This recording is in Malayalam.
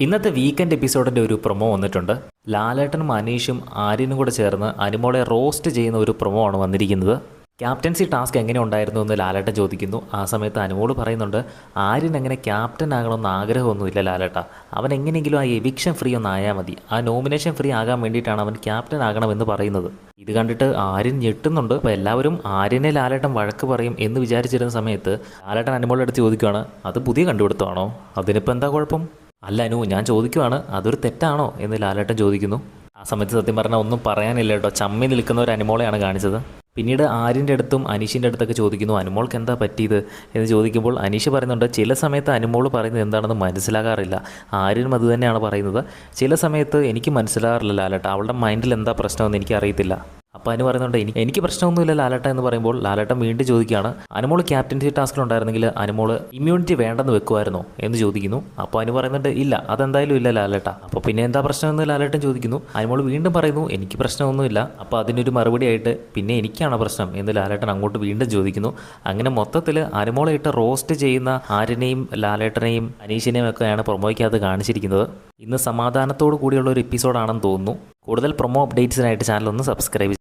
ഇന്നത്തെ വീക്കെൻഡ് എപ്പിസോഡിൻ്റെ ഒരു പ്രൊമോ വന്നിട്ടുണ്ട്. ലാലേട്ടനും അനീഷും ആര്യനും കൂടെ ചേർന്ന് അനുമോളെ റോസ്റ്റ് ചെയ്യുന്ന ഒരു പ്രൊമോ ആണ് വന്നിരിക്കുന്നത്. ക്യാപ്റ്റൻസി ടാസ്ക് എങ്ങനെ ഉണ്ടായിരുന്നു എന്ന് ലാലേട്ടൻ ചോദിക്കുന്നു. ആ സമയത്ത് അനുമോൾ പറയുന്നുണ്ട്, ആര്യൻ എങ്ങനെ ക്യാപ്റ്റൻ ആകണമെന്ന് ആഗ്രഹമൊന്നുമില്ല ലാലേട്ട, അവൻ എങ്ങനെയെങ്കിലും ആ എവിക്ഷൻ ഫ്രീ ഒന്ന് ആയാൽ മതി, ആ നോമിനേഷൻ ഫ്രീ ആകാൻ വേണ്ടിയിട്ടാണ് അവൻ ക്യാപ്റ്റൻ ആകണമെന്ന് പറയുന്നത്. ഇത് കണ്ടിട്ട് ആര്യൻ ഞെട്ടുന്നുണ്ട്. അപ്പോൾ എല്ലാവരും ആര്യനെ ലാലേട്ടൻ വഴക്ക് പറയും എന്ന് വിചാരിച്ചിരുന്ന സമയത്ത് ലാലേട്ടൻ അനുമോളുടെ അടുത്ത് ചോദിക്കുകയാണ്, അത് പുതിയ കണ്ടുപിടുത്തമാണോ, അതിനിപ്പോൾ എന്താ കുഴപ്പം? അല്ല അനു, ഞാൻ ചോദിക്കുവാണ്, അതൊരു തെറ്റാണോ എന്ന് ലാലേട്ടൻ ചോദിക്കുന്നു. ആ സമയത്ത് സത്യം പറഞ്ഞാൽ ഒന്നും പറയാനില്ല കേട്ടോ, ചമ്മി നിൽക്കുന്ന ഒരു അനുമോളെയാണ് കാണിച്ചത്. പിന്നീട് ആര്യൻ്റെ അടുത്തും അനീഷിൻ്റെ അടുത്തൊക്കെ ചോദിക്കുന്നു, അനുമോൾക്ക് എന്താ പറ്റിയത് എന്ന് ചോദിക്കുമ്പോൾ അനീഷ് പറയുന്നുണ്ട്, ചില സമയത്ത് അനുമോൾ പറയുന്നത് എന്താണെന്ന് മനസ്സിലാകാറില്ല. ആര്യനും അത് തന്നെയാണ് പറയുന്നത്. ചില സമയത്ത് എനിക്ക് മനസ്സിലാകാറില്ല ലാലേട്ട, അവളുടെ മൈൻഡിൽ എന്താ പ്രശ്നമെന്ന് എനിക്കറിയത്തില്ല. അപ്പോൾ അനു പറയുന്നുണ്ട്, എനിക്ക് പ്രശ്നമൊന്നുമില്ല ലാലേട്ട എന്ന് പറയുമ്പോൾ ലാലേട്ടൻ വീണ്ടും ചോദിക്കുകയാണ്, അനുമോൾ ക്യാപ്റ്റൻസി ടാസ്കിലുണ്ടായിരുന്നെങ്കിൽ അനുമോൾ ഇമ്മ്യൂണിറ്റി വേണ്ടെന്ന് വെക്കുമായിരുന്നോ എന്ന് ചോദിക്കുന്നു. അപ്പോൾ അനു പറയുന്നുണ്ട്, ഇല്ല, അതെന്തായാലും ഇല്ല ലാലേട്ട. അപ്പോൾ പിന്നെ എന്താ പ്രശ്നമെന്ന് ലാലേട്ടൻ ചോദിക്കുന്നു. അനുമോൾ വീണ്ടും പറയുന്നു, എനിക്ക് പ്രശ്നമൊന്നുമില്ല. അപ്പോൾ അതിനൊരു മറുപടി ആയിട്ട്, പിന്നെ എനിക്കാണോ പ്രശ്നം എന്ന് ലാലേട്ടൻ അങ്ങോട്ട് വീണ്ടും ചോദിക്കുന്നു. അങ്ങനെ മൊത്തത്തിൽ അനുമോളെ ഇട്ട് റോസ്റ്റ് ചെയ്യുന്ന ആര്യനെയും ലാലേട്ടനെയും അനീഷിനെയും ഒക്കെയാണ് പ്രൊമോയ്ക്കകത്ത് കാണിച്ചിരിക്കുന്നത്. ഇന്ന് സമാധാനത്തോടു കൂടിയുള്ള ഒരു എപ്പിസോഡാണെന്ന് തോന്നുന്നു. കൂടുതൽ പ്രൊമോ അപ്ഡേറ്റ്സിനായിട്ട് ചാനൽ ഒന്ന് സബ്സ്ക്രൈബ്